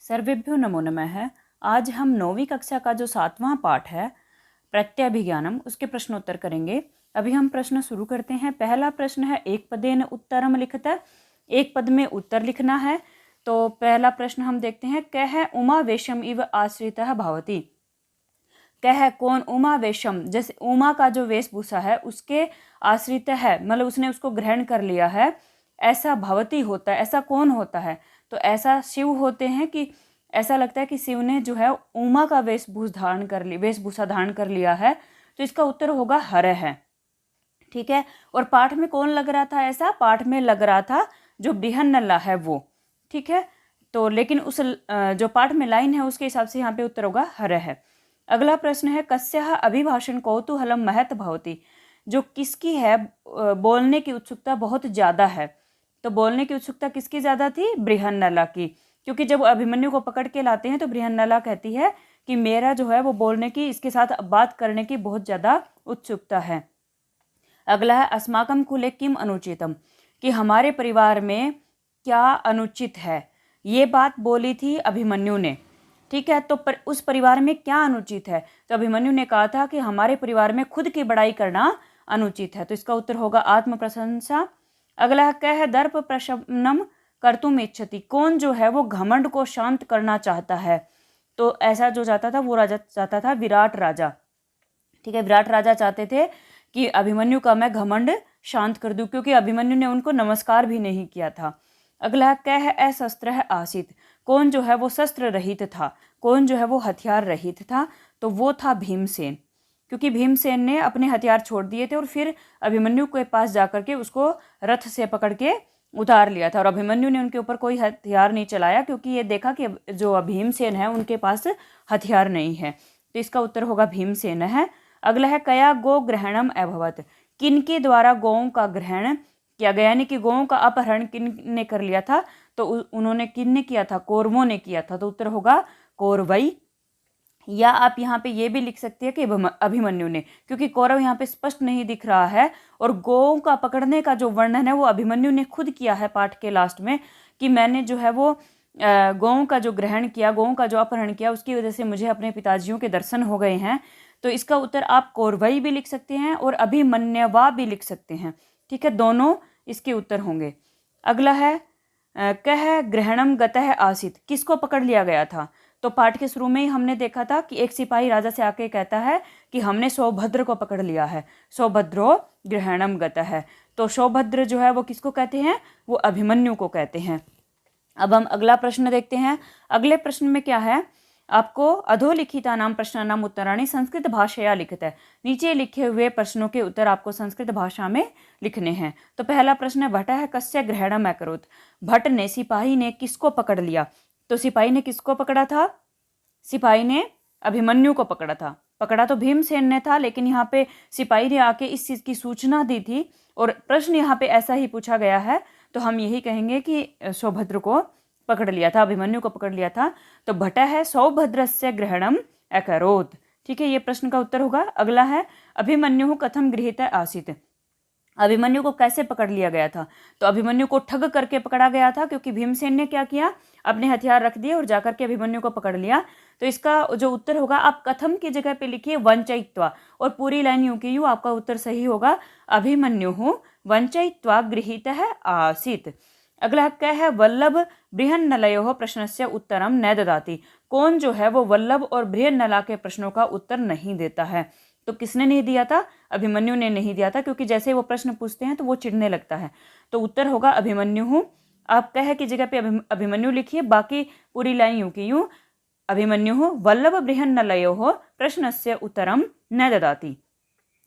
सर्वेभ्यो नमो नमः। आज हम 9वीं कक्षा का जो 7वां पाठ है प्रत्यभिज्ञानम, उसके प्रश्नोत्तर करेंगे। अभी हम प्रश्न शुरू करते हैं। पहला प्रश्न है एक पदेन उत्तरम लिखत, एक पद में उत्तर लिखना है। तो पहला प्रश्न हम देखते हैं, कह उमा वेशम इव आश्रितः भवति। कह कौन, उमा वेशम, जैसे उमा का जो वेशभूषा है उसके आश्रित है, मतलब उसने उसको ग्रहण कर लिया है, ऐसा भवती होता है, ऐसा कौन होता है? तो ऐसा शिव होते हैं कि ऐसा लगता है कि शिव ने जो है उमा का वेशभूषा धारण कर लिया है। तो इसका उत्तर होगा हर है। ठीक है। और पाठ में कौन लग रहा था? ऐसा पाठ में लग रहा था जो बृहन्नला है वो। ठीक है। तो लेकिन उस जो पाठ में लाइन है उसके हिसाब से यहाँ पे उत्तर होगा हर है। अगला प्रश्न है, कस्याः अभिभाषण कौतूहलम महत भवति। जो किसकी है बोलने की उत्सुकता बहुत ज़्यादा है। तो बोलने की उत्सुकता किसकी ज़्यादा थी? बृहन्नला की। क्योंकि जब अभिमन्यु को पकड़ के लाते हैं तो बृहन्नला कहती है कि मेरा जो है वो बोलने की, इसके साथ बात करने की बहुत ज़्यादा उत्सुकता है। अगला है, अस्माकं कुले किम अनुचितम, कि हमारे परिवार में क्या अनुचित है। ये बात बोली थी अभिमन्यु ने। ठीक है। तो उस परिवार में क्या अनुचित है? तो अभिमन्यु ने कहा था कि हमारे परिवार में खुद की बड़ाई करना अनुचित है। तो इसका उत्तर होगा आत्म प्रशंसा। अगला है, कह दर्प प्रशमनम कर्तुम इच्छति। कौन जो है वो घमंड को शांत करना चाहता है? तो ऐसा जो चाहता था वो राजा चाहता था विराट राजा। ठीक है। विराट राजा चाहते थे कि अभिमन्यु का मैं घमंड शांत कर दूं, क्योंकि अभिमन्यु ने उनको नमस्कार भी नहीं किया था। अगला, कह अशस्त्र है आसित। कौन जो है वो शस्त्र रहित था, कौन जो है वो हथियार रहित था? तो वो था भीमसेन। क्योंकि भीमसेन ने अपने हथियार छोड़ दिए थे और फिर अभिमन्यु के पास जाकर के उसको रथ से पकड़ के उतार लिया था। और अभिमन्यु ने उनके ऊपर कोई हथियार नहीं चलाया, क्योंकि ये देखा कि जो भीमसेन है उनके पास हथियार नहीं है। तो इसका उत्तर होगा भीमसेन है। अगला है, कया गो ग्रहणम अभवत। किन के द्वारा गौओं का ग्रहण किया गया, यानी कि गौओं का अपहरण किन ने कर लिया था? तो उन्होंने किन ने किया था? कौरवों ने किया था। तो उत्तर होगा कौरवई। या आप यहाँ पे ये भी लिख सकते हैं कि अभिमन्यु ने, क्योंकि कौरव यहाँ पे स्पष्ट नहीं दिख रहा है। और गौओं का पकड़ने का जो वर्णन है वो अभिमन्यु ने खुद किया है पाठ के लास्ट में, कि मैंने जो है वो गौओं का जो ग्रहण किया, गौओं का जो अपहरण किया, उसकी वजह से मुझे अपने पिताजियों के दर्शन हो गए हैं। तो इसका उत्तर आप कौरवई भी लिख सकते हैं और अभिमन्यवा भी लिख सकते हैं। ठीक है। दोनों इसके उत्तर होंगे। अगला है, कह ग्रहणम गतः आसित। किसको पकड़ लिया गया था? तो पाठ के शुरू में ही हमने देखा था कि एक सिपाही राजा से आके कहता है कि हमने सौभद्र को पकड़ लिया है, सौभद्रो ग्रहणम गतः है। तो सौभद्र जो है वो किसको कहते हैं? वो अभिमन्यु को कहते हैं। अब हम अगला प्रश्न देखते हैं। अगले प्रश्न में क्या है? आपको अधोलिखिता नाम प्रश्नानाम उत्तराणि संस्कृत भाषया लिखित है। नीचे लिखे हुए प्रश्नों के उत्तर आपको संस्कृत भाषा में लिखने हैं। तो पहला प्रश्न है, भट्ट है कस्य ग्रहणम अकरोत्। भट्ट ने, सिपाही ने किसको पकड़ लिया? तो सिपाही ने किसको पकड़ा था? सिपाही ने अभिमन्यु को पकड़ा था। पकड़ा तो भीमसेन ने था, लेकिन यहाँ पे सिपाही ने आके इस चीज की सूचना दी थी और प्रश्न यहाँ पे ऐसा ही पूछा गया है। तो हम यही कहेंगे कि सौभद्र को पकड़ लिया था, अभिमन्यु को पकड़ लिया था। तो भट्ट है सौभद्रस्य ग्रहणम अकरोत्। ठीक है। ये प्रश्न का उत्तर होगा। अगला है, अभिमन्यु कथम गृहीत आसीत्। अभिमन्यु को कैसे पकड़ लिया गया था? तो अभिमन्यु को ठग करके पकड़ा गया था, क्योंकि भीमसेन ने क्या किया? अपने हथियार रख दिए और जाकर के अभिमन्यु को पकड़ लिया। तो इसका जो उत्तर होगा, आप कथम की जगह पे लिखिए वंचयित्वा, और पूरी लाइन यूं की यूं आपका उत्तर सही होगा। अभिमन्यु वंचयित्वा गृहीतः आसीत्। अगला क्या है, वल्लभ बृहन्नलयोः प्रश्नस्य उत्तरम न ददाति। कौन जो है वो वल्लभ और बृहन्नला के प्रश्नों का उत्तर नहीं देता है? तो किसने नहीं दिया था? अभिमन्यु ने नहीं दिया था, क्योंकि जैसे वो प्रश्न पूछते हैं तो वो चिढ़ने लगता है। तो उत्तर होगा अभिमन्यु। आप कह की जगह पे अभिमन्यु लिखिए, बाकी पूरी लाइन यूं की यूं, अभिमन्यु वल्लभ बृहन्नलयोः प्रश्नस्य उत्तरम न ददाति।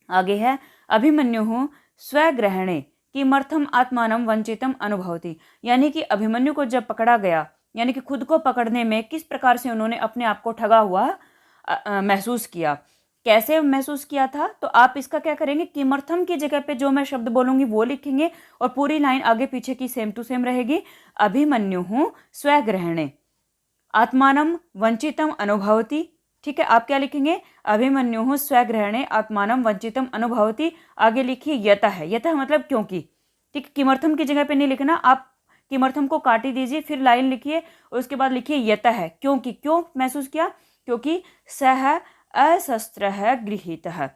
आगे है, अभिमन्यु स्वग्रहणे किमर्थम आत्मानं वंचितम अनुभवति। यानी कि अभिमन्यु को जब पकड़ा गया, यानी कि खुद को पकड़ने में किस प्रकार से उन्होंने अपने आप को ठगा हुआ महसूस किया, कैसे महसूस किया था? तो आप इसका क्या करेंगे, किमर्थम की जगह पे जो मैं शब्द बोलूंगी वो लिखेंगे और पूरी लाइन आगे पीछे की सेम टू सेम रहेगी। अभिमन्यु स्वग्रहणे आत्मानं वंचितम अनुभवति। ठीक है। आप क्या लिखेंगे? अभिमन्यु स्वग्रहणे आत्मानं वंचितम अनुभवति। आगे लिखिए यतः। यतः मतलब क्योंकि। ठीक। किमर्थम की जगह पे नहीं लिखना, आप किमर्थम को काट ही दीजिए, फिर लाइन लिखिए और उसके बाद लिखिए यतः। क्योंकि क्यों महसूस किया? क्योंकि सह अशस्त्र गृहीतः,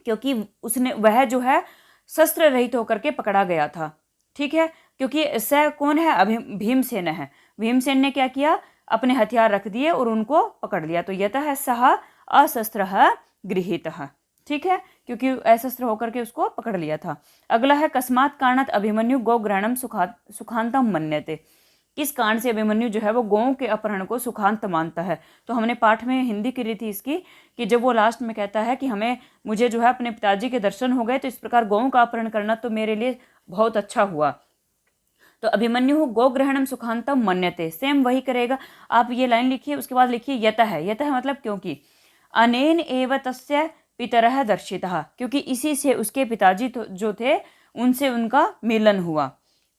क्योंकि उसने वह जो है शस्त्र रहित होकर के पकड़ा गया था। ठीक है, क्योंकि स कौन है? भीमसेन है। भीमसेन ने क्या किया? अपने हथियार रख दिए और उनको पकड़ लिया। तो यतः सह अशस्त्रः गृहीतः। ठीक है, क्योंकि अशस्त्र होकर के उसको पकड़ लिया था। अगला है कस्मात् कारणात् अभिमन्यु गौ ग्रहणम सुखांतम मन्यते। किस कारण से अभिमन्यु जो है वो गौओं के अपहरण को सुखांत मानता है? तो हमने पाठ में हिंदी की रीति इसकी कि जब वो लास्ट में कहता है कि मुझे जो है अपने पिताजी के दर्शन हो गए, तो इस प्रकार गौओं का अपहरण करना तो मेरे लिए बहुत अच्छा हुआ। तो अभिमन्यु गो ग्रहणम सुखांतम मन्यते, सेम वही करेगा। आप ये लाइन लिखिए, उसके बाद लिखिए यतः। यतः मतलब क्योंकि अनेन एव तस्य पितरः दर्शितः, क्योंकि इसी से उसके पिताजी जो थे उनसे उनका मिलन हुआ।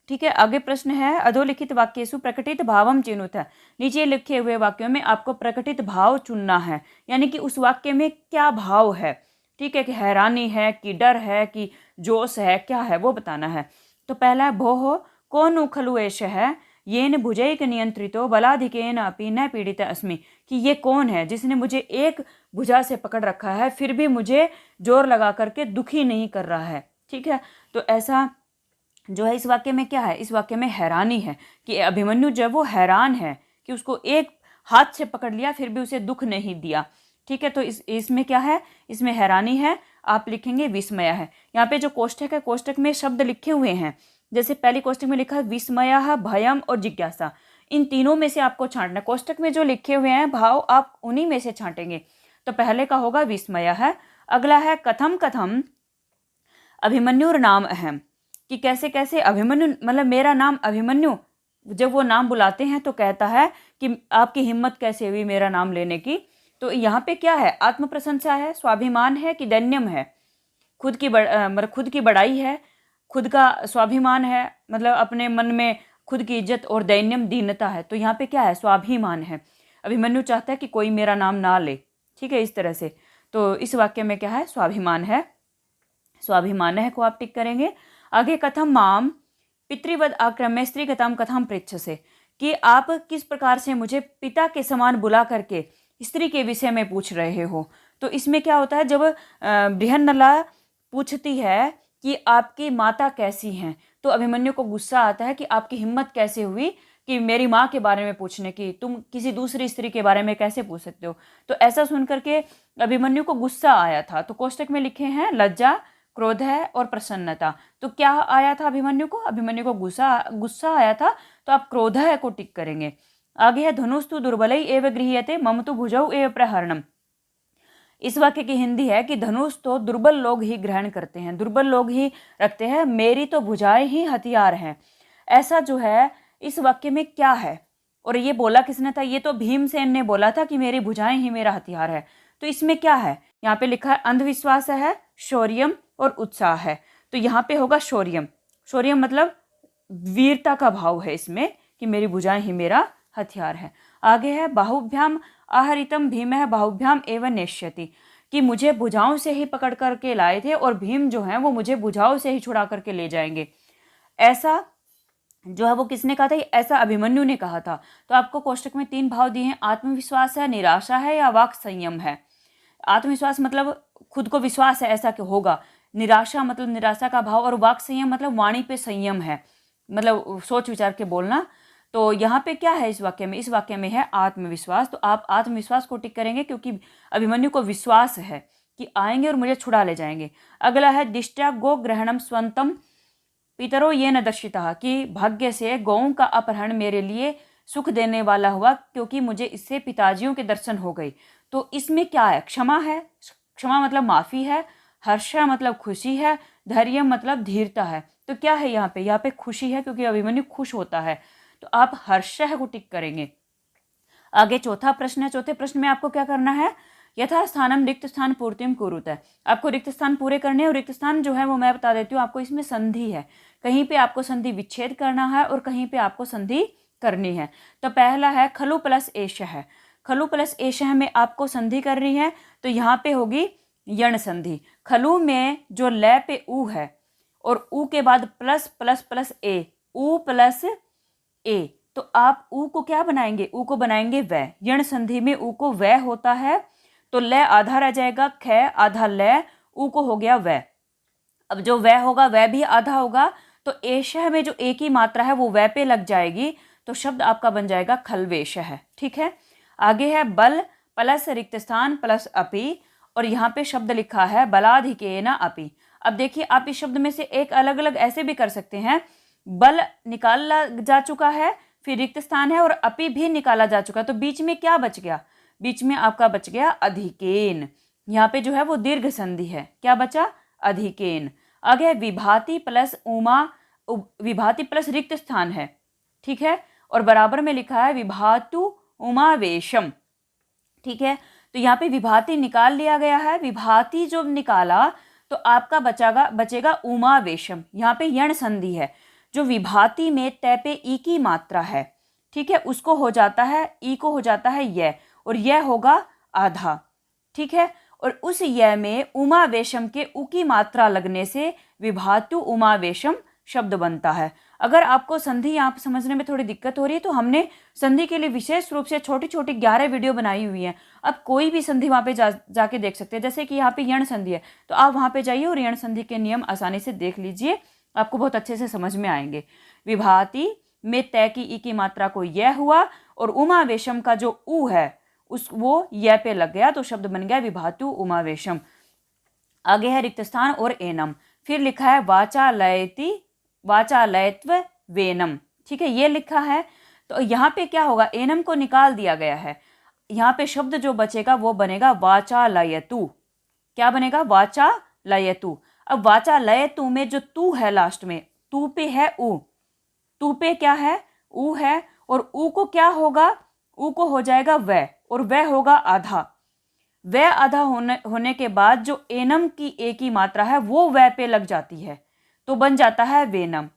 ठीक है, आगे प्रश्न है अधोलिखित वाक्येषु प्रकटित भावम चिनुत। नीचे लिखे हुए वाक्यों में आपको प्रकटित भाव चुनना है, यानी कि उस वाक्य में क्या भाव है। ठीक है, कि हैरानी है, कि डर है, कि जोश है, क्या है वो बताना है। तो पहला भोः को नु खलु एषः येन भुजैक नियंत्रितो बलाधिकेन अपि न पीड़ित अस्मि, कि ये कौन है जिसने मुझे एक भुजा से पकड़ रखा है फिर भी मुझे जोर लगा करके दुखी नहीं कर रहा है। ठीक है, तो ऐसा जो है इस वाक्य में क्या है? इस वाक्य में हैरानी है कि अभिमन्यु जब वो हैरान है कि उसको एक हाथ से पकड़ लिया फिर भी उसे दुख नहीं दिया। ठीक है, तो इसमें क्या है? इसमें हैरानी है। आप लिखेंगे विस्मय है। यहाँ पे जो कोष्ठक है, कोष्ठक में शब्द लिखे हुए हैं। जैसे पहली कोष्ठक में लिखा है विस्मयः, भयम और जिज्ञासा। इन तीनों में से आपको छांटना है। कोष्ठक में जो लिखे हुए हैं भाव आप उन्हीं में से छांटेंगे। तो पहले का होगा विस्मय है। अगला है कथम कथम अभिमन्युर नाम अहम, कि कैसे कैसे अभिमन्यु, मतलब मेरा नाम अभिमन्यु। जब वो नाम बुलाते हैं तो कहता है कि आपकी हिम्मत कैसे हुई मेरा नाम लेने की। तो यहाँ पे क्या है? आत्म प्रशंसा है, स्वाभिमान है, कि दैन्यम है? खुद की मतलब खुद की बड़ाई है, खुद का स्वाभिमान है, मतलब अपने मन में खुद की इज्जत, और दैन्यम दीनता है। तो यहाँ पे क्या है? स्वाभिमान है। अभिमन्यु चाहता है कि कोई मेरा नाम ना ले। ठीक है, इस तरह से। तो इस वाक्य में क्या है? स्वाभिमान है। स्वाभिमान है को आप टिक करेंगे। आगे कथम माम पितृवद आक्रम्य स्त्रीगताम कथाम पृच्छसे, कि आप किस प्रकार से मुझे पिता के समान बुला करके स्त्री के विषय में पूछ रहे हो। तो इसमें क्या होता है? जब बृहन्नला पूछती है कि आपकी माता कैसी हैं, तो अभिमन्यु को गुस्सा आता है कि आपकी हिम्मत कैसे हुई कि मेरी माँ के बारे में पूछने की, तुम किसी दूसरी स्त्री के बारे में कैसे पूछ सकते हो। तो ऐसा सुन करके अभिमन्यु को गुस्सा आया था। तो कोष्टक में लिखे हैं लज्जा, क्रोध है और प्रसन्नता। तो क्या आया था अभिमन्यु को? अभिमन्यु को गुस्सा आया था, तो आप क्रोध है को टिक करेंगे। आगे है धनुस्तु दुर्बलै एव गृह्यते मम तु भुजौ एव प्रहरणम। इस वाक्य की हिंदी है कि धनुष तो दुर्बल लोग ही ग्रहण करते हैं, दुर्बल लोग ही रखते हैं, मेरी तो भुजाएं ही हथियार हैं। ऐसा जो है इस वाक्य में क्या है? और ये बोला किसने था? ये तो भीमसेन ने बोला था कि मेरी भुजाएं ही मेरा हथियार है। तो इसमें क्या है? यहाँ पे लिखा है अंधविश्वास है, शौर्यम और उत्साह है। तो यहाँ पे होगा शौर्यम। शौर्यम मतलब वीरता का भाव है इसमें, कि मेरी भुजाएं ही मेरा हथियार है। आगे है बाहुभ्याम आहरितम भीमः बाहुभ्याम एवं नेष्यति, कि मुझे भुजाओं से ही पकड़ करके लाए थे और भीम जो है वो मुझे भुजाओं से ही छुड़ा करके ले जाएंगे। ऐसा जो है वो किसने कहा था? ऐसा अभिमन्यु ने कहा था। तो आपको कोष्टक में 3 भाव दिए हैं, आत्मविश्वास है, निराशा है, या वाक संयम है। आत्मविश्वास मतलब खुद को विश्वास है ऐसा कि होगा, निराशा मतलब निराशा का भाव, और वाक संयम मतलब वाणी पे संयम है, मतलब सोच विचार के बोलना। तो यहाँ पे क्या है इस वाक्य में? इस वाक्य में है आत्मविश्वास। तो आप आत्मविश्वास को टिक करेंगे क्योंकि अभिमन्यु को विश्वास है कि आएंगे और मुझे छुड़ा ले जाएंगे। अगला है दिष्ट्या गो ग्रहणम स्वंतम पितरो ये न दर्शिता, कि भाग्य से गौओं का अपहरण मेरे लिए सुख देने वाला हुआ क्योंकि मुझे इससे पिताजियों के दर्शन हो गए। तो इसमें क्या है? क्षमा है, क्षमा मतलब माफ़ी है, हर्ष मतलब खुशी है, धैर्य मतलब धीरता है। तो क्या है यहाँ पे? यहाँ पे खुशी है क्योंकि अभिमन्यु खुश होता है, तो आप हर्ष को टिक करेंगे। आगे चौथा प्रश्न है। चौथे प्रश्न में आपको क्या करना है? यथा स्थानम रिक्त स्थान पूर्तिम कुरुत है। आपको रिक्त स्थान पूरे करने हैं, और रिक्त स्थान जो है वो मैं बता देती हूँ आपको। इसमें संधि है, कहीं पे आपको संधि विच्छेद करना है और कहीं पे आपको संधि करनी है। तो पहला है खलु प्लस एश है। खलु प्लस एश में आपको संधि करनी है, तो यहाँ पे होगी यण संधि। खलु में जो लय पे ऊ है और ऊ के बाद प्लस प्लस प्लस ए, ऊ प्लस ए, तो आप ऊ को क्या बनाएंगे, ऊ को बनाएंगे वै। यण संधि में ऊ को वै होता है, तो ल आधा रह जाएगा, ख आधा ल, ऊ को हो गया वै। अब जो वै होगा वै भी आधा होगा, तो एशः में जो ए की मात्रा है वो वै पे लग जाएगी, तो शब्द आपका बन जाएगा खल्वेशः। ठीक है, आगे है बल प्लस रिक्त स्थान प्लस अपि, और यहाँ पे शब्द लिखा है बलाधिकेन अपि। अब देखिए, आप इस शब्द में से एक अलग अलग ऐसे भी कर सकते हैं, बल निकाला जा चुका है, फिर रिक्त स्थान है और अपि भी निकाला जा चुका है, तो बीच में क्या बच गया, बीच में आपका बच गया अधिकेन। यहाँ पे जो है वो दीर्घ संधि है, क्या बचा, अधिकेन। आगे विभाति प्लस उमा, विभाति प्लस रिक्त स्थान है, ठीक है, और बराबर में लिखा है विभातु उमावेशम। ठीक है, तो यहाँ पे विभाति निकाल लिया गया है, विभाति जो निकाला तो आपका बचेगा उमावेशम। यहाँ पे यण संधि है, जो विभाति में तय पे ई की मात्रा है, ठीक है, उसको हो जाता है, ई को हो जाता है य, और यह होगा आधा। ठीक है, और उस य में उमावेशम के उ की मात्रा लगने से विभातु उमावेशम शब्द बनता है। अगर आपको संधि यहाँ पर समझने में थोड़ी दिक्कत हो रही है, तो हमने संधि के लिए विशेष रूप से छोटी छोटी 11 वीडियो बनाई हुई हैं। अब कोई भी संधि वहाँ पे जाके देख सकते हैं। जैसे कि यहाँ पे यण संधि है, तो आप वहाँ पे जाइए और यण संधि के नियम आसानी से देख लीजिए, आपको बहुत अच्छे से समझ में आएंगे। विभाति में तय की ई की मात्रा को यह हुआ, और उमावेशम का जो उ है वो य पे लग गया, तो शब्द बन गया विभातु उमावेशम। आगे है रिक्त स्थान और एनम, फिर लिखा है वाचालयति वाचालयत्व वेनम। ठीक है, ये लिखा है, तो यहाँ पे क्या होगा, एनम को निकाल दिया गया है, यहाँ पे शब्द जो बचेगा वो बनेगा वाचालयतु। क्या बनेगा, वाचालयतु। अब वाचालयतु में जो तू है लास्ट में, तू पे है उ, तू पे क्या है, उ है, और उ को क्या होगा, उ को हो जाएगा वै, और वै होगा आधा। वै आधा होने के बाद जो एनम की ए की मात्रा है वो वै पे लग जाती है, तो बन जाता है वेनम।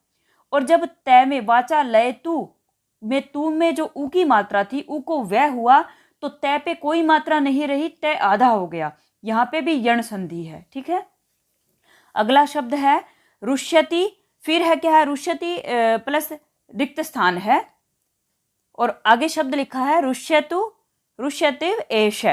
और जब तय में वाचालयतु में तू में जो उ की मात्रा थी, उ को वै हुआ, तो तय पे कोई मात्रा नहीं रही, तय आधा हो गया, यहाँ पे भी यण संधि है। ठीक है, अगला शब्द है रुष्यति, फिर है क्या है, रुष्यति प्लस रिक्त स्थान है, और आगे शब्द लिखा है रुष्यतु रुष्यतिव एष।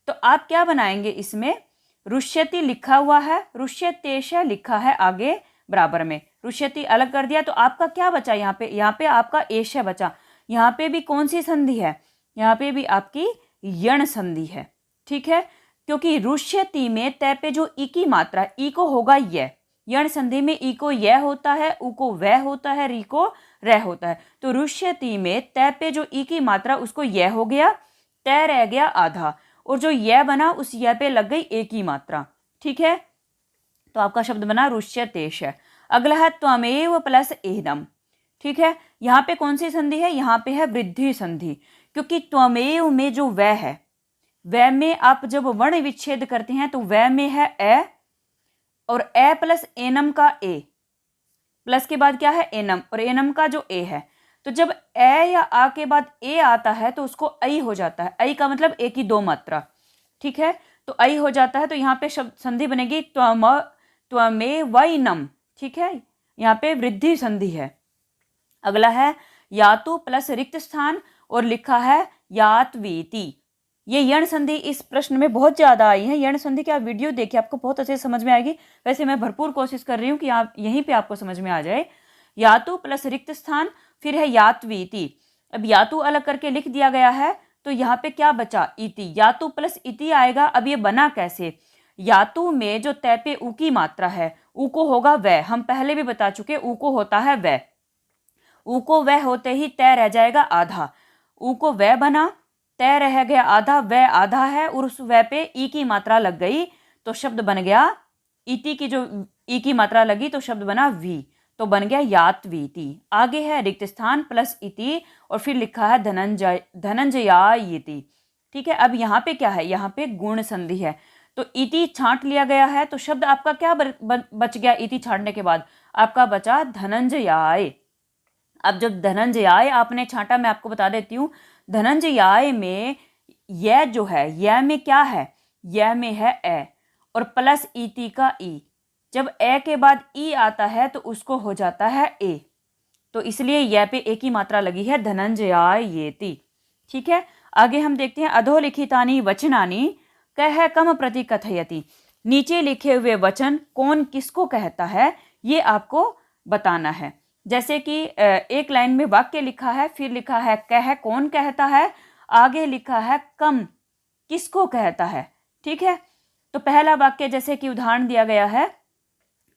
तो आप क्या बनाएंगे, इसमें रुष्यति लिखा हुआ है, रुष्यतेश लिखा है आगे बराबर में, रुष्यति अलग कर दिया, तो आपका क्या बचा, यहाँ पे आपका एश बचा। यहाँ पे भी कौन सी संधि है, यहाँ पे भी आपकी यण संधि है। ठीक है, क्योंकि रुष्यति में तय पे जो ई की मात्रा, ई को होगा य, यण संधि में ई को य होता है, उ को वै होता है, री को रह होता है, तो रुष्यति में तय पे जो ई की मात्रा उसको य हो गया, तय रह गया आधा, और जो य बना उस य पे लग गई ए की मात्रा। ठीक है, तो आपका शब्द बना रुष्यतेश। अगला है त्वमेव प्लस एनम। ठीक है, यहाँ पे कौन सी संधि है, यहाँ पे है वृद्धि संधि, क्योंकि त्वमेव में जो वै है, वै में आप जब वर्ण विच्छेद करते हैं तो वै में है ए, और ए प्लस एनम का ए, प्लस के बाद क्या है एनम, और एनम का जो ए है, तो जब ए या आ के बाद ए आता है तो उसको ऐ हो जाता है, ऐ का मतलब ए की दो मात्रा। ठीक है, तो ऐ हो जाता है, तो यहाँ पे शब्द संधि बनेगी त्वमेवैनम। ठीक है, यहाँ पे वृद्धि संधि है। अगला है यातु प्लस रिक्त स्थान, और लिखा है यात्वीति। ये यण संधि इस प्रश्न में बहुत ज्यादा आई है। यण संधि की आप वीडियो देखिए, आपको बहुत अच्छे से समझ में आएगी। वैसे मैं भरपूर कोशिश कर रही हूँ कि आप यहीं पे आपको समझ में आ जाए। यातु प्लस रिक्त स्थान, फिर है यात्वीति। अब यातु अलग करके लिख दिया गया है, तो यहाँ पे क्या बचा, इति, यातु प्लस इति आएगा। अब ये बना कैसे, यातु में जो तय पे उ की मात्रा है, उ को होगा वै, हम पहले भी बता चुके, उ को होता है वै, उ को वै होते ही तय रह जाएगा आधा, उ को वै बना, तय रह गया आधा, वै आधा है, और उस वै पे ई की मात्रा लग गई, तो शब्द बन गया, इति की जो ई की मात्रा लगी तो शब्द बना वी, तो बन गया यात्वीति। आगे है रिक्त स्थान प्लस इति, और फिर लिखा है धनंजयायति। ठीक है, अब यहाँ पे क्या है, यहाँ पे गुण संधि है, तो इति छांट लिया गया है, तो शब्द आपका क्या बच गया, इति छांटने के बाद आपका बचा धनंजयाय। अब जब धनंजयाय आपने छांटा, मैं आपको बता देती हूँ, धनंजयाय में यह जो है, यह में क्या है, यह में है ए, और प्लस इति का ई, जब ए के बाद ई आता है तो उसको हो जाता है ए। तो इसलिए यह पे एक ही मात्रा लगी है, धनंजयायेति। ठीक है, आगे हम देखते हैं अधोलिखितानि वचनानि कह कम प्रति कथयति। नीचे लिखे हुए वचन कौन किसको कहता है ये आपको बताना है। जैसे कि एक लाइन में वाक्य लिखा है, फिर लिखा है कह कौन कहता है, आगे लिखा है कम किसको कहता है। ठीक है, तो पहला वाक्य जैसे कि उदाहरण दिया गया है,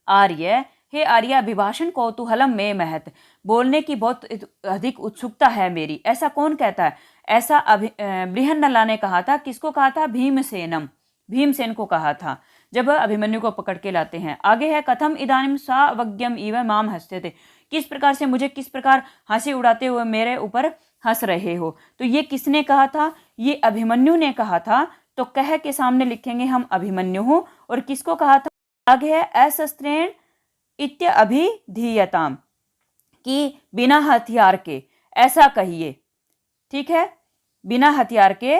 आर्य, हे आर्य अभिभाषण कौतूहलम में महत, बोलने की बहुत अधिक उत्सुकता है मेरी। ऐसा कौन कहता है? ऐसा बृहन्नला ने कहा था। किसको कहा था? भीमसेनम, भीमसेन को कहा था जब अभिमन्यु को पकड़ के लाते हैं। आगे है कथम इदानीम सावज्ञम इव माम हस्ते, किस प्रकार से मुझे किस प्रकार हंसी उड़ाते हुए मेरे ऊपर हंस रहे हो। तो ये किसने कहा था? ये अभिमन्यु ने कहा था। तो कह के सामने लिखेंगे हम अभिमन्यु हूं। और किसको कहा था? आगे है असस्त्रेण इत्य अभिधीयताम, कि बिना हथियार के ऐसा कहिए। ठीक है, बिना हथियार के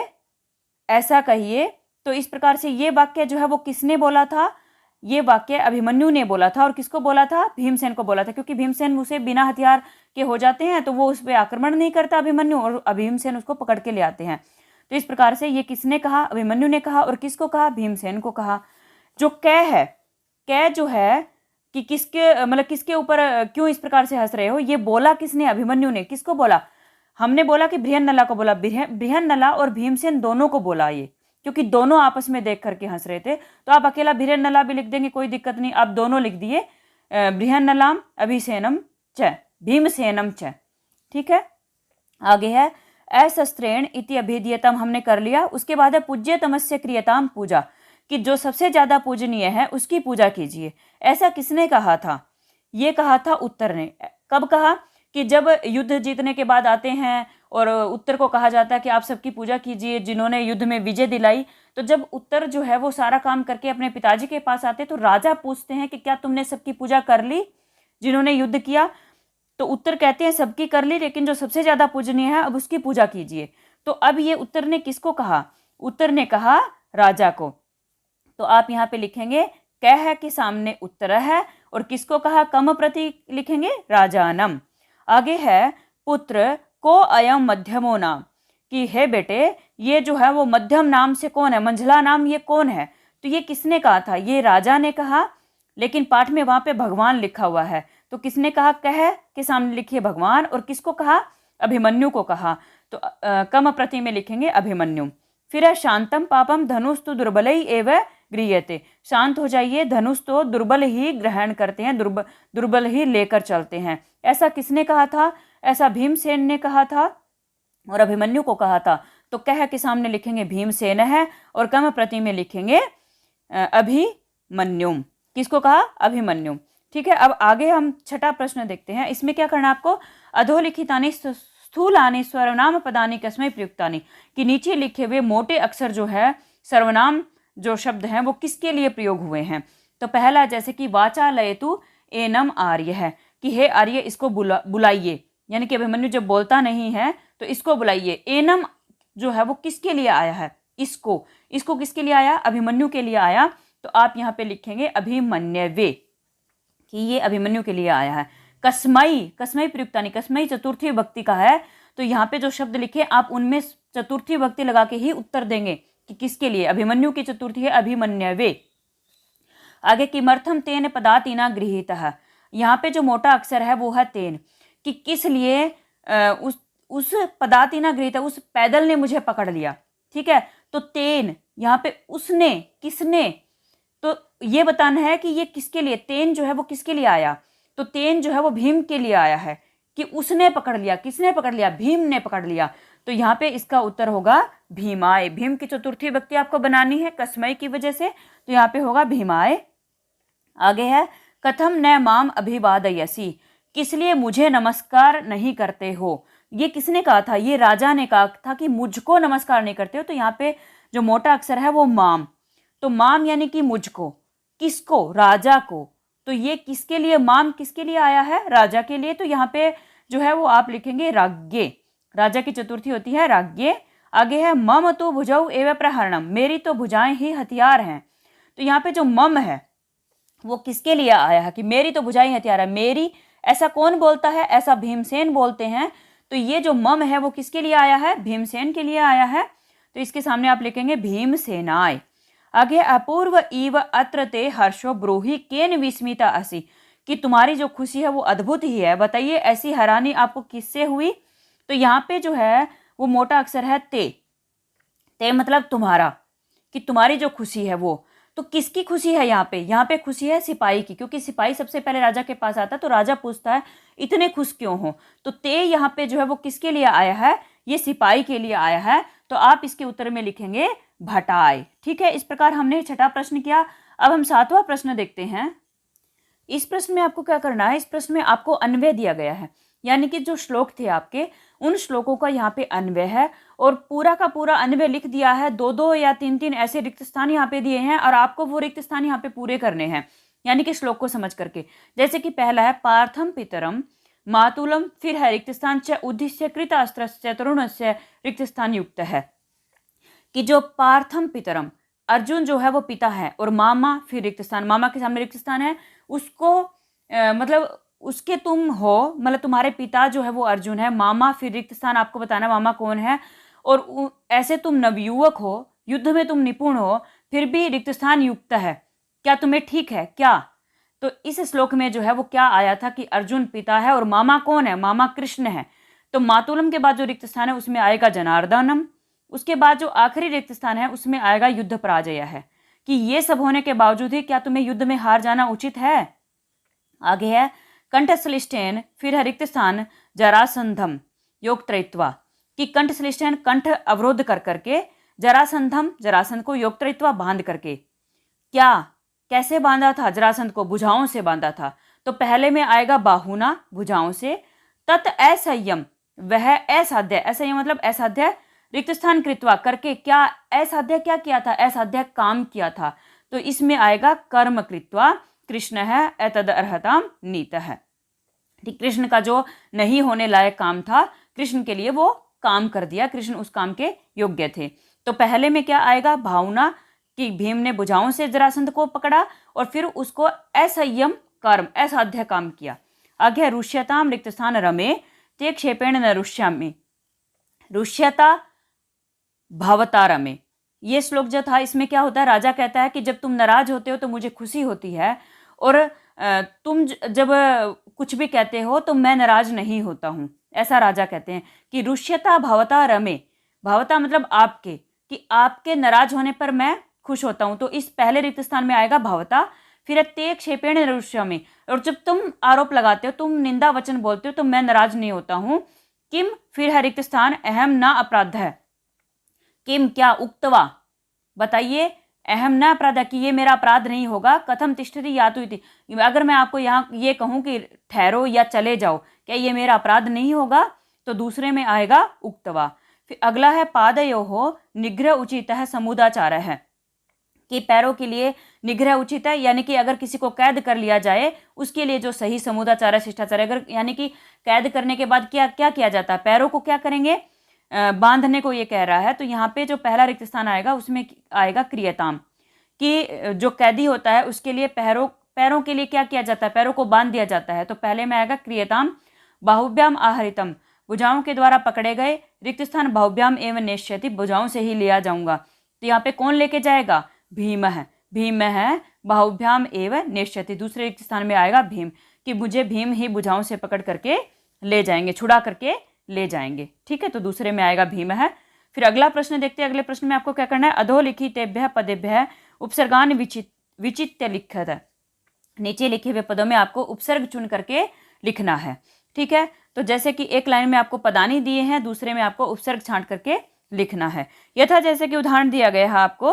ऐसा कहिए। तो इस प्रकार से ये वाक्य जो है वो किसने बोला था? ये वाक्य अभिमन्यु ने बोला था। और किसको बोला था? भीमसेन को बोला था, क्योंकि भीमसेन उसे बिना हथियार के हो जाते हैं तो वो उस पर आक्रमण नहीं करता अभिमन्यु, और भीमसेन उसको पकड़ के ले आते हैं। तो इस प्रकार से ये किसने कहा? अभिमन्यु ने कहा। और किसको कहा? भीमसेन को कहा। जो कै है, कै जो है कि किसके मतलब किसके ऊपर क्यों इस प्रकार से हंस रहे हो, ये बोला किसने? अभिमन्यु ने। किसको बोला? हमने बोला कि बृहन्नला को बोला। बृहन्नला और भीमसेन दोनों को बोला ये, क्योंकि दोनों आपस में देख करके हंस रहे थे। तो आप अकेला बृहन्नला भी लिख देंगे, कोई दिक्कत नहीं, आप दोनों लिख दिए, बृहन्नलाम अभिसेनम च भीमसेनम च। ठीक है, आगे है असस्त्रेण इति अभिधीयताम, हमने कर लिया। उसके बाद है पूज्यतमस्य क्रियताम पूजा, कि जो सबसे ज्यादा पूजनीय है उसकी पूजा कीजिए। ऐसा किसने कहा था? ये कहा था उत्तर ने। कब कहा? कि जब युद्ध जीतने के बाद आते हैं और उत्तर को कहा जाता है कि आप सबकी पूजा कीजिए जिन्होंने युद्ध में विजय दिलाई। तो जब उत्तर जो है वो सारा काम करके अपने पिताजी के पास आते तो राजा पूछते हैं कि क्या तुमने सबकी पूजा कर ली जिन्होंने युद्ध किया? तो उत्तर कहते हैं सबकी कर ली, लेकिन जो सबसे ज्यादा पूजनीय है अब उसकी पूजा कीजिए। तो अब ये उत्तर ने किसको कहा? उत्तर ने कहा राजा को। तो आप यहाँ पे लिखेंगे कह के सामने उत्तर है, और किसको कहा? कम प्रति लिखेंगे राजानम। आगे है पुत्र को अयम मध्यमो नाम, कि हे बेटे ये जो है वो मध्यम नाम से कौन है, मंझला नाम ये कौन है? तो ये किसने कहा था? ये राजा ने कहा, लेकिन पाठ में वहां पे भगवान लिखा हुआ है। तो किसने कहा? कह के सामने लिखिए भगवान। और किसको कहा? अभिमन्यु को कहा। तो कम प्रति में लिखेंगे अभिमन्यु। फिर है शांतम पापम धनुष तो दुर्बल ही एवं गृह्यते, शांत हो जाइए, धनुष तो दुर्बल ही ग्रहण करते हैं, दुर्बल ही लेकर चलते हैं। ऐसा किसने कहा था? ऐसा भीमसेन ने कहा था और अभिमन्यु को कहा था। तो कह के सामने लिखेंगे भीमसेन है, और कम प्रति में लिखेंगे अभिमन्यु। किसको कहा? अभिमन्यु। ठीक है, अब आगे हम छठा प्रश्न देखते हैं। इसमें क्या करना आपको? अधोलिखितानि स्थूलानि सर्वनाम पदानि कस्मै प्रयुक्तानि, कि नीचे लिखे हुए मोटे अक्षर जो है सर्वनाम जो शब्द हैं वो किसके लिए प्रयोग हुए हैं। तो पहला जैसे कि वाचालयतु एनम आर्य है, कि हे आर्य इसको बुलाइए, यानी कि अभिमन्यु जब बोलता नहीं है तो इसको बुलाइए। एनम जो है वो किसके लिए आया है? इसको किसके लिए आया? अभिमन्यु के लिए आया। तो आप यहाँ पे लिखेंगे अभिमन्यवे, कि ये अभिमन्यु के लिए आया है। कस्मै प्रयुक्तानि, कस्मै चतुर्थी विभक्ति का है। तो यहाँ पे जो शब्द लिखे आप उनमें चतुर्थी विभक्ति लगा के ही उत्तर देंगे कि किसके लिए। अभिमन्यु की चतुर्थी है अभिमन्यवे। आगे किमर्थम तेन पदातिना गृहीतः, यहाँ पे जो मोटा अक्षर है वो है तेन, कि किस लिए उस पदातिना गृहीतः, उस पैदल ने मुझे पकड़ लिया। ठीक है, तो तेन यहाँ पे उसने, किसने, तो ये बताना है कि ये किसके लिए, तेन जो है वो किसके लिए आया। तो तेन जो है वो भीम के लिए आया है, कि उसने पकड़ लिया। किसने पकड़ लिया? भीम ने पकड़ लिया। तो यहाँ पे इसका उत्तर होगा भीमाय। भीम की चतुर्थी विभक्ति आपको बनानी है कस्मै की वजह से, तो यहाँ पे होगा भीमाय। आगे है कथम न माम अभिवादयसी, किस लिए मुझे नमस्कार नहीं करते हो। ये किसने कहा था? ये राजा ने कहा था कि मुझको नमस्कार नहीं करते हो। तो यहाँ पे जो मोटा अक्षर है वो माम, तो माम यानी कि मुझको। किसको? राजा को। तो ये किसके लिए? माम किसके लिए आया है? राजा के लिए। तो यहाँ पे जो है वो आप लिखेंगे राज्ञे, राजा की चतुर्थी होती है राज्ञे। आगे है मम तो भुजौ एवं प्रहरणम, मेरी तो भुजाएं ही हथियार हैं। तो यहाँ पे जो मम है वो किसके लिए आया है? कि मेरी तो भुजाएं हथियार है। मेरी ऐसा कौन बोलता है? ऐसा भीमसेन बोलते हैं। तो ये जो मम है वो किसके लिए आया है? भीमसेन के लिए आया है। तो इसके सामने आप लिखेंगे भीमसेनाय। आगे अपूर्व इव अत्र ते हर्षो ब्रूहि केन विस्मिता असि, कि तुम्हारी जो खुशी है वो अद्भुत ही है, बताइए ऐसी हैरानी आपको किससे हुई? तो यहाँ पे जो है वो मोटा अक्षर है ते मतलब तुम्हारा, कि तुम्हारी जो खुशी है वो, तो किसकी खुशी है यहाँ पे? यहाँ पे खुशी है सिपाही की, क्योंकि सिपाही सबसे पहले राजा के पास आता है तो राजा पूछता है इतने खुश क्यों हो? तो ते यहाँ पे जो है वो किसके लिए आया है? ये सिपाही के लिए आया है। तो आप इसके उत्तर में लिखेंगे भटाय। ठीक है, इस प्रकार हमने छठा प्रश्न किया। अब हम सातवां प्रश्न देखते हैं। इस प्रश्न में आपको क्या करना है? इस प्रश्न में आपको अन्वय दिया गया है, यानी कि जो श्लोक थे आपके उन श्लोकों का यहाँ पे अन्वय है, और पूरा का पूरा अन्वय लिख दिया है। दो दो या तीन तीन ऐसे रिक्त स्थान यहाँ पे दिए हैं और आपको वो रिक्त स्थान यहाँ पे पूरे करने हैं, यानी कि श्लोक को समझ करके। जैसे कि पहला है पार्थम पितरम मातुलम, फिर है रिक्त स्थान च उद्दिश्य कृत अस्त्र तरुणस्य रिक्त स्थान युक्त है, कि जो पार्थम पितरम अर्जुन जो है वो पिता है, और मामा फिर रिक्त स्थान, मामा के सामने रिक्त स्थान है, उसको मतलब उसके तुम हो, मतलब तुम्हारे पिता जो है वो अर्जुन है, मामा फिर रिक्त स्थान आपको बताना मामा कौन है, और ऐसे तुम नवयुवक हो, युद्ध में तुम निपुण हो, फिर भी रिक्त स्थान युक्त है, क्या तुम्हें ठीक है क्या? तो इस श्लोक में जो है वो क्या आया था कि अर्जुन पिता है और मामा कौन है? मामा कृष्ण है। तो मातुलम के बाद जो रिक्त स्थान है उसमें आएगा जनार्दनम, उसके बाद जो आखिरी रिक्त स्थान है उसमें आएगा युद्ध पराजय है, कि ये सब होने के बावजूद ही क्या तुम्हें युद्ध में हार जाना उचित है? आगे है कंठश्लिष्टेन, फिर है रिक्त स्थान जरासंधम योग त्रयित्वा, कि कंठश्लिष्टेन कंठ अवरोध कर करके, जरासंधम जरासंध को योग त्रयित्वा बांध करके, क्या कैसे बांधा था? जरासंध को भुजाओं से बांधा था। तो पहले में आएगा बाहुना भुजाओं से, तत् असंयम वह असाध्य, असंयम मतलब असाध्य रिक्त स्थान कृत्वा करके, क्या असाध्य क्या किया था? असाध्य काम किया था। तो इसमें आएगा कर्म कृत्वा कृष्ण है एतद अर्हताम नीत है, ठीक, कृष्ण का जो नहीं होने लायक काम था कृष्ण के लिए वो काम कर दिया, कृष्ण उस काम के योग्य थे। तो पहले में क्या आएगा? भावना, कि भीम ने भुजाओं से जरासंध को पकड़ा और फिर उसको असंयम कर्म असाध्य काम किया। आगे रुष्यताम रिक्त स्थान रमे ते क्षेपेण न रुष्यामि, रुष्यता भवता रमे। ये श्लोक जो था इसमें क्या होता है? राजा कहता है कि जब तुम नाराज होते हो तो मुझे खुशी होती है, और तुम जब कुछ भी कहते हो तो मैं नाराज नहीं होता हूँ, ऐसा राजा कहते हैं। कि रुष्यता भवता रमे, भवता मतलब आपके, कि आपके नाराज होने पर मैं खुश होता हूँ। तो इस पहले रिक्त स्थान में आएगा भवता, फिर ते क्षेपेण रुष्यामि, और जब तुम आरोप लगाते हो, तुम निंदा वचन बोलते हो तो मैं नाराज नहीं होता हूँ। किम, फिर है रिक्त स्थान अहम न अपराध है, किम क्या उक्तवा, बताइए अहम न अपराध, कि ये मेरा अपराध नहीं होगा। कथम तिष्ठति यातु इति, अगर मैं आपको यहाँ ये कहूँ कि ठहरो या चले जाओ, क्या ये मेरा अपराध नहीं होगा? तो दूसरे में आएगा उक्तवा। फिर अगला है पादयो हो निग्रह उचित है समुदाचार है, कि पैरों के लिए निग्रह उचित है, यानी कि अगर किसी को कैद कर लिया जाए उसके लिए जो सही समुदाचार है शिष्टाचार है, अगर यानी कि कैद करने के बाद क्या क्या किया जाता है? पैरों को क्या करेंगे? बांधने को ये कह रहा है। तो यहाँ पे जो पहला रिक्त स्थान आएगा उसमें आएगा क्रियताम, कि जो कैदी होता है उसके लिए पैरों के लिए क्या किया जाता है? पैरों को बांध दिया जाता है। तो पहले में आएगा क्रियताम बाहुभ्याम आहरितम, भुजाओं के द्वारा पकड़े गए, रिक्त स्थान बाहुभ्याम एवं नेष्यति, भुजाओं से ही लिया जाऊंगा। तो यहाँ पे कौन लेके जाएगा? भीम है, भीम है बाहुभ्याम एवं नेष्यति, दूसरे रिक्त स्थान में आएगा भीम, कि मुझे भीम ही भुजाओं से पकड़ करके ले जाएंगे, छुड़ा करके ले जाएंगे। ठीक है, तो दूसरे में आएगा भीम है। फिर अगला प्रश्न देखते हैं। अगले प्रश्न में आपको क्या करना है? अधोलिखितेभ्यः पदेभ्यः उपसर्गान विचित्य लिखत है, नीचे लिखे हुए पदों में आपको उपसर्ग चुन करके लिखना है। ठीक है, तो जैसे कि एक लाइन में आपको पदानी दिए हैं, दूसरे में आपको उपसर्ग छांट करके लिखना है। यथा जैसे कि उदाहरण दिया गया है आपको,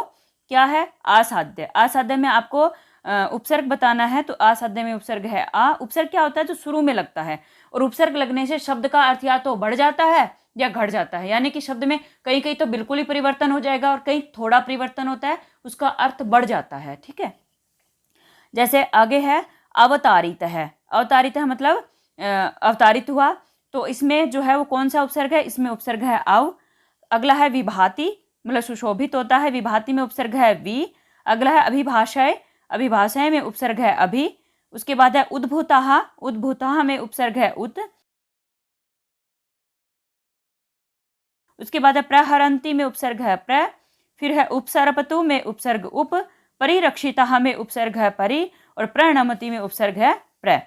क्या है? आसाध्य, आसाध्य में आपको उपसर्ग बताना है। तो आसाध्य में उपसर्ग है आ। उपसर्ग क्या होता है? जो शुरू में लगता है, और उपसर्ग लगने से शब्द का अर्थ या तो बढ़ जाता है या घट जाता है, यानी कि शब्द में कहीं कहीं तो बिल्कुल ही परिवर्तन हो जाएगा और कहीं थोड़ा परिवर्तन होता है, उसका अर्थ बढ़ जाता है। ठीक है, जैसे आगे है अवतारित है, अवतारित है मतलब अवतारित हुआ। तो इसमें जो है वो कौन सा उपसर्ग है? इसमें उपसर्ग है अव। अगला है विभाति, मतलब सुशोभित होता है, विभाति में उपसर्ग है वि। अगला है अभिभाषय, अभिभाषय में उपसर्ग है अभि। उसके बाद है उद्भूताः, उद्भूताः में उपसर्ग है उत। उसके बाद है प्रहरन्ति में उपसर्ग है प्र। फिर है उपसर्पतु में उपसर्ग उप। परिरक्षिताः में उपसर्ग है परि और प्रणमति में उपसर्ग है प्र।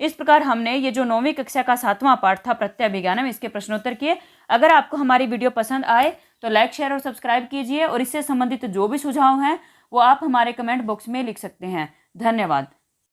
इस प्रकार हमने ये जो 9वीं कक्षा का 7वां पाठ था प्रत्यभिज्ञानम, इसके प्रश्नोत्तर किए। अगर आपको हमारी वीडियो पसंद आए तो लाइक, शेयर और सब्सक्राइब कीजिए और इससे संबंधित जो भी सुझाव हैं वो आप हमारे कमेंट बॉक्स में लिख सकते हैं। धन्यवाद।